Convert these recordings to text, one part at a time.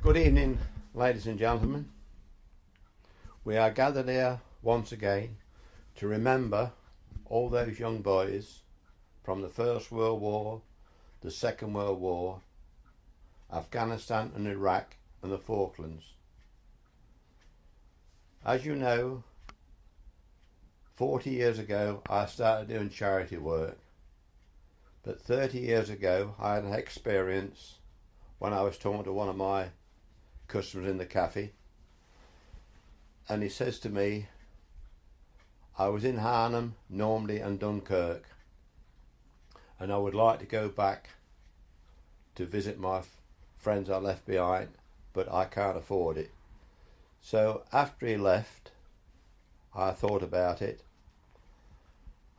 Good evening, ladies and gentlemen. We are gathered here once again to remember all those young boys from the First World War, the Second World War, Afghanistan and Iraq and the Falklands. As you know, 40 years ago I started doing charity work, but 30 years ago I had an experience when I was talking to one of my customers in the cafe, and he says to me, I was in Arnhem, Normandy and Dunkirk, and I would like to go back to visit my friends I left behind, but I can't afford it. So after he left, I thought about it.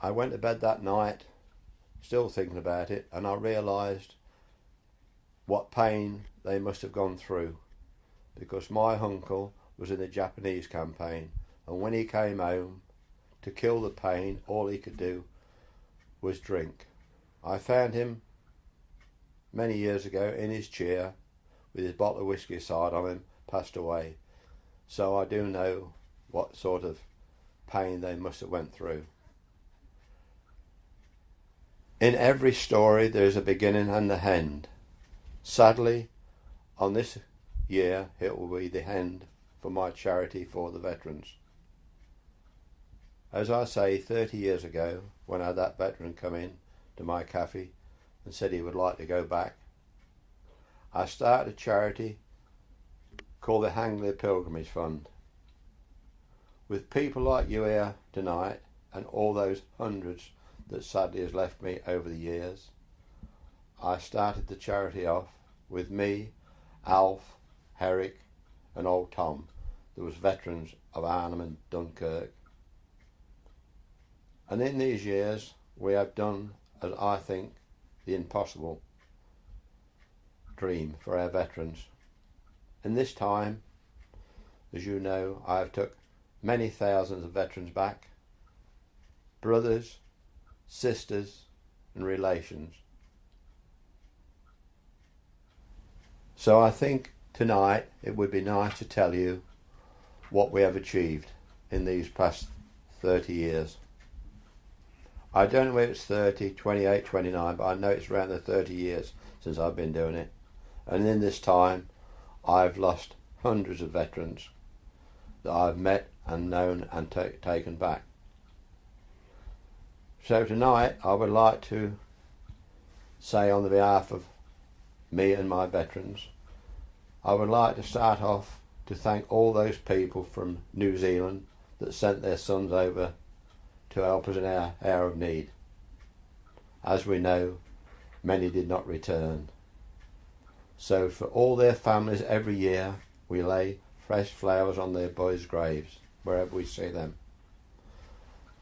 I went to bed that night still thinking about it, and I realised what pain they must have gone through, because my uncle was in the Japanese campaign, and when he came home, to kill the pain, all he could do was drink. I found him many years ago in his chair with his bottle of whiskey aside on him, passed away. So I do know what sort of pain they must have went through. In every story there is a beginning and an end. Sadly, on this year it will be the end for my charity for the veterans. As I say, 30 years ago, when I had that veteran come in to my cafe and said he would like to go back, I started a charity called the Anglia Pilgrimage Fund. With people like you here tonight and all those hundreds that sadly has left me over the years, I started the charity off with me, Alf, Herrick and old Tom. There was veterans of Arnhem and Dunkirk. And in these years we have done, as I think, the impossible dream for our veterans. In this time, as you know, I have took many thousands of veterans back, brothers, sisters and relations. So I think tonight it would be nice to tell you what we have achieved in these past 30 years. I don't know whether it's 30, 28, 29, but I know it's around the 30 years since I've been doing it. And in this time, I've lost hundreds of veterans that I've met and known and taken back. So tonight, I would like to say on the behalf of me and my veterans, I would like to start off to thank all those people from New Zealand that sent their sons over to help us in our hour of need. As we know, many did not return. So for all their families, every year we lay fresh flowers on their boys' graves wherever we see them.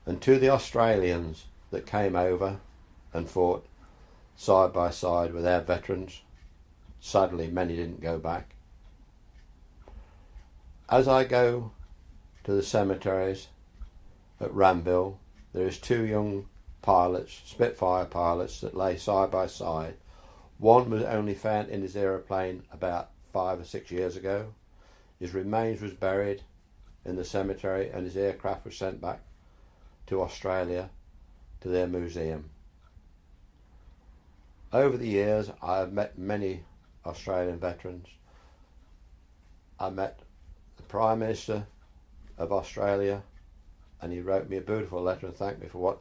And to the Australians that came over and fought side by side with our veterans, sadly many didn't go back. As I go to the cemeteries at Ramville, there is two young pilots, Spitfire pilots, that lay side by side. One was only found in his aeroplane about 5 or 6 years ago. His remains was buried in the cemetery and his aircraft was sent back to Australia to their museum. Over the years I have met many Australian veterans. I met the Prime Minister of Australia, and he wrote me a beautiful letter and thanked me for what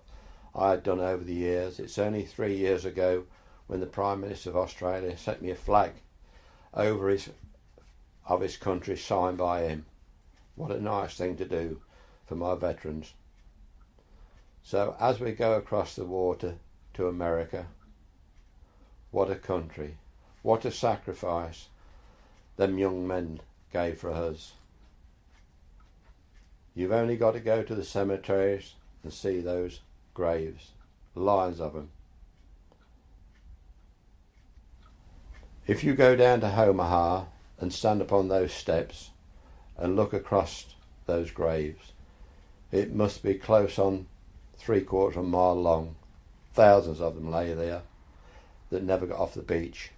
I had done over the years. It's only 3 years ago when the Prime Minister of Australia sent me a flag over of his country signed by him. What a nice thing to do for my veterans. So as we go across the water to America, what a country, what a sacrifice them young men gave for us. You've only got to go to the cemeteries and see those graves, lines of them. If you go down to Omaha and stand upon those steps and look across those graves, it must be close on 3/4 of a mile long. Thousands of them lay there that never got off the beach.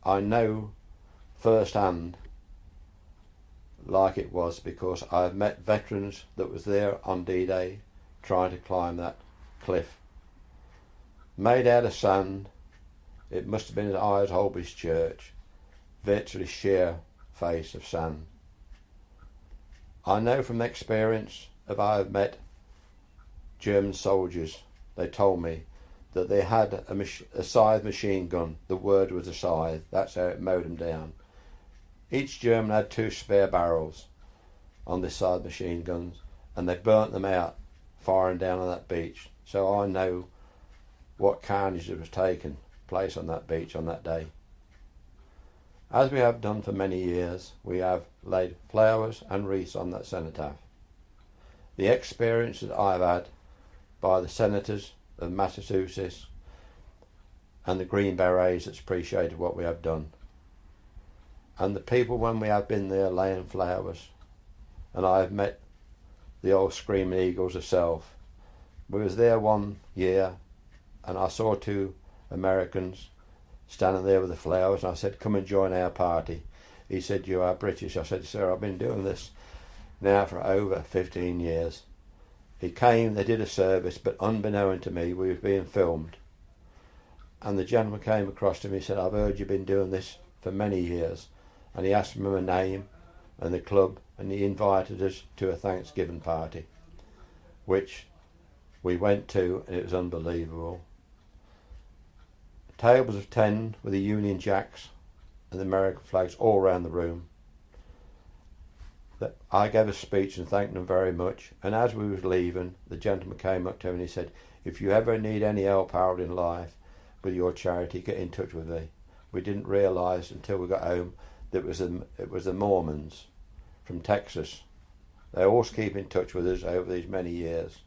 I know firsthand like it was, because I've met veterans that was there on D-Day trying to climb that cliff. Made out of sand, it must have been as high as Holbeach Church, virtually sheer face of sand. I know from experience, if I have met German soldiers, they told me that they had a scythe machine gun. The word was a scythe, that's how it mowed them down. Each German had 2 spare barrels on this side machine guns, and they burnt them out firing down on that beach. So I know what carnage was taking place on that beach on that day. As we have done for many years, we have laid flowers and wreaths on that cenotaph. The experience that I've had by the senators of Massachusetts and the Green Berets that's appreciated what we have done. And the people, when we have been there laying flowers, and I have met the old Screaming Eagles herself. We was there one year and I saw 2 Americans standing there with the flowers, and I said, come and join our party. He said, you are British. I said, sir, I've been doing this now for over 15 years. He came, they did a service, but unbeknown to me, we were being filmed. And the gentleman came across to me and said, I've heard you've been doing this for many years. And he asked me my name and the club, and he invited us to a Thanksgiving party, which we went to, and it was unbelievable. Tables of 10 with the Union Jacks and the American flags all around the room. I gave a speech and thanked them very much, and as we was leaving, the gentleman came up to me and he said, if you ever need any help, Harold, in life with your charity, get in touch with me. We didn't realise until we got home that it was the Mormons from Texas. They always keep in touch with us over these many years.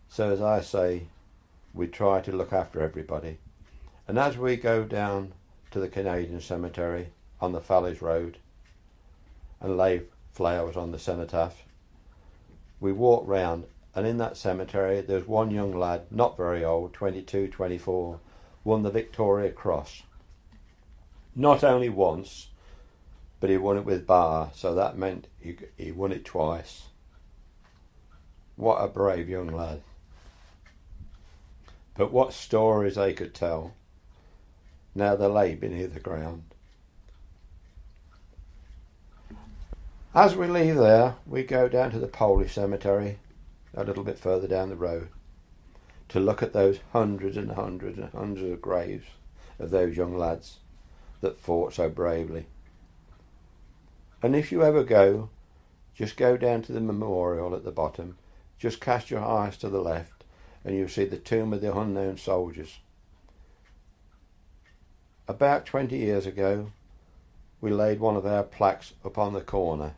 So as I say, we try to look after everybody. And as we go down to the Canadian cemetery on the Fallis Road and lay flowers on the cenotaph, we walk round, and in that cemetery there's one young lad, not very old, 22, 24, won the Victoria Cross. Not only once, but he won it with bar, so that meant he won it twice. What a brave young lad. But what stories they could tell. Now they lay beneath the ground. As we leave there, we go down to the Polish cemetery, a little bit further down the road, to look at those hundreds and hundreds and hundreds of graves of those young lads that fought so bravely. And if you ever go, just go down to the memorial at the bottom, just cast your eyes to the left, and you'll see the tomb of the unknown soldiers. About 20 years ago, we laid one of our plaques up on the corner,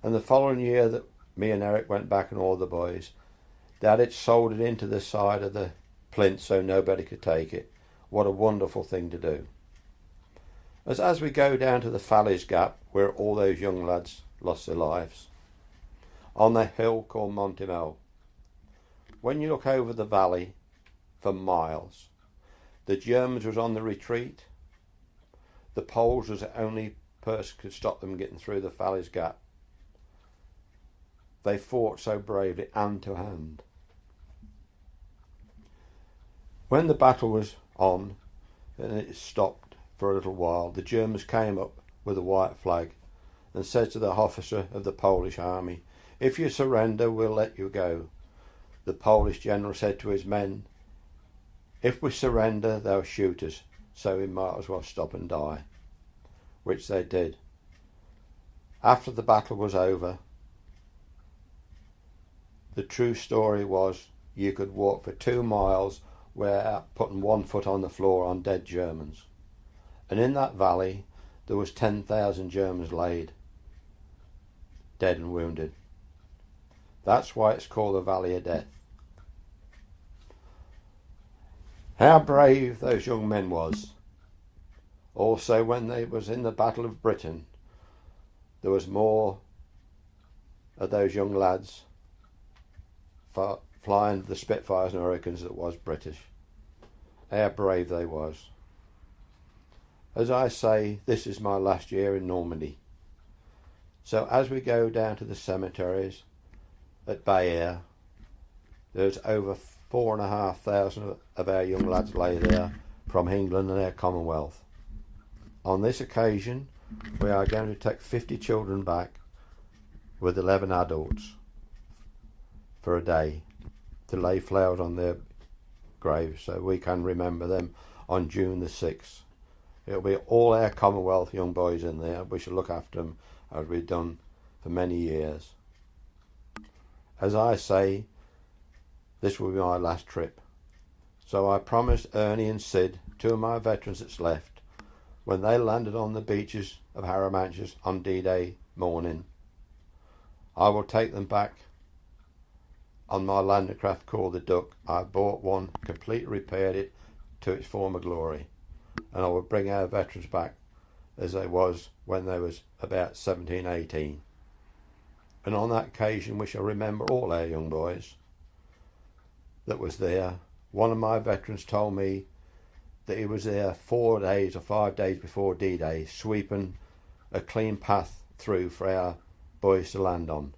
and the following year that me and Eric went back and all the boys, they had it soldered into the side of the plinth so nobody could take it. What a wonderful thing to do. As we go down to the Fallis Gap, where all those young lads lost their lives, on the hill called Montemel, when you look over the valley for miles, the Germans was on the retreat. The Poles was the only person who could stop them getting through the Fallis Gap. They fought so bravely, hand to hand. When the battle was on and it stopped for a little while, the Germans came up with a white flag and said to the officer of the Polish army, if you surrender, we'll let you go. The Polish general said to his men, if we surrender, they'll shoot us, so we might as well stop and die, which they did. After the battle was over, the true story was you could walk for 2 miles without putting one foot on the floor on dead Germans. And in that valley, there was 10,000 Germans laid, dead and wounded. That's why it's called the Valley of Death. How brave those young men was. Also, when they was in the Battle of Britain, there was more of those young lads flying the Spitfires and Hurricanes that was British. How brave they was. As I say, this is my last year in Normandy. So as we go down to the cemeteries at Bayere, there's over 4,500 of our young lads lay there from England and our Commonwealth. On this occasion, we are going to take 50 children back with 11 adults for a day to lay flowers on their graves so we can remember them on June the 6th. It'll be all our Commonwealth young boys in there. We shall look after them as we've done for many years. As I say, this will be my last trip. So I promised Ernie and Sid, two of my veterans that's left, when they landed on the beaches of Harrow on D-Day morning, I will take them back on my landing craft called the Duck. I bought one, completely repaired it to its former glory, and I will bring our veterans back as they was when they was about 17, 18. And on that occasion we shall remember all our young boys that was there. One of my veterans told me that he was there 4 days or 5 days before D-Day, sweeping a clean path through for our boys to land on,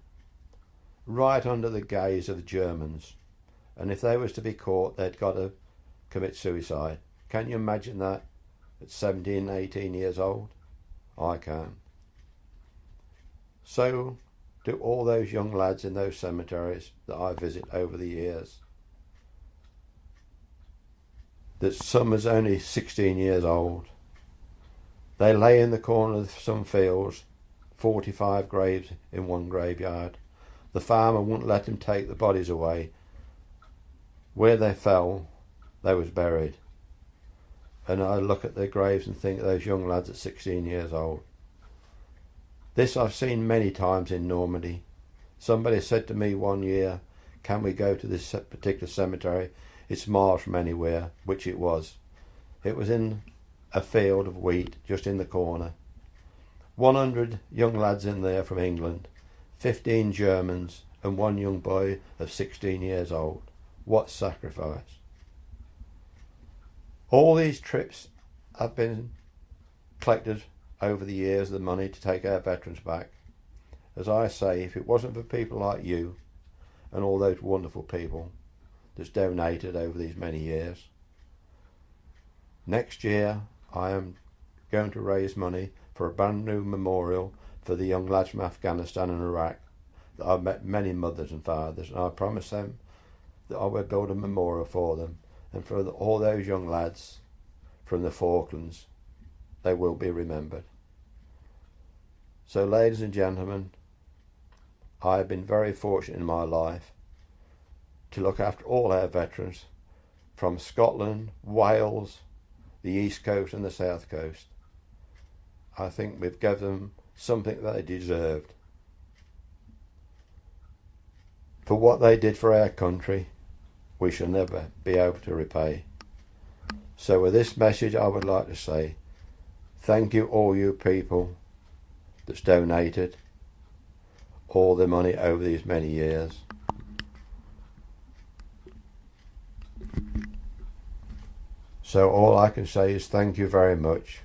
right under the gaze of the Germans. And if they was to be caught, they'd got to commit suicide. Can you imagine that at 17, 18 years old? I can. So do all those young lads in those cemeteries that I visit over the years. That some is only 16 years old. They lay in the corner of some fields, 45 graves in one graveyard. The farmer wouldn't let them take the bodies away. Where they fell, they was buried. And I look at their graves and think of those young lads at 16 years old. This I've seen many times in Normandy. Somebody said to me one year, can we go to this particular cemetery? It's miles from anywhere, which it was. It was in a field of wheat just in the corner. 100 young lads in there from England, 15 Germans and one young boy of 16 years old. What sacrifice. All these trips have been collected over the years, the money to take our veterans back. As I say, if it wasn't for people like you and all those wonderful people that's donated over these many years, next year I am going to raise money for a brand new memorial for the young lads from Afghanistan and Iraq that I've met many mothers and fathers, and I promise them that I will build a memorial for them, and for all those young lads from the Falklands, they will be remembered. So ladies and gentlemen, I have been very fortunate in my life to look after all our veterans from Scotland, Wales, the East Coast and the South Coast. I think we've given them something that they deserved for what they did for our country. We shall never be able to repay. So with this message I would like to say thank you all you people that's donated all the money over these many years. So all I can say is thank you very much.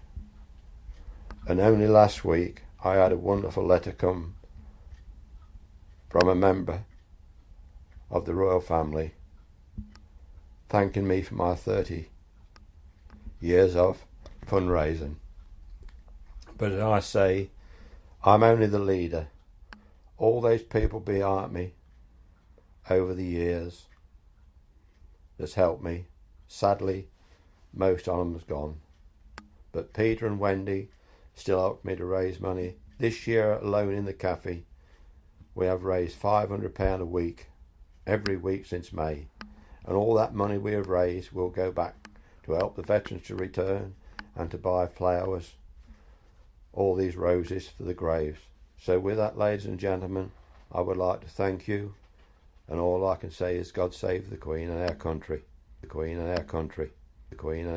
And only last week I had a wonderful letter come from a member of the royal family thanking me for my 30 years of fundraising. But as I say, I'm only the leader. All those people behind me over the years that's helped me, sadly most of them has gone. But Peter and Wendy still helped me to raise money. This year alone in the cafe we have raised £500 a week, every week since May. And all that money we have raised will go back to help the veterans to return and to buy flowers, all these roses for the graves. So with that, ladies and gentlemen, I would like to thank you, and all I can say is God save the Queen and our country, the Queen and our country, the Queen and our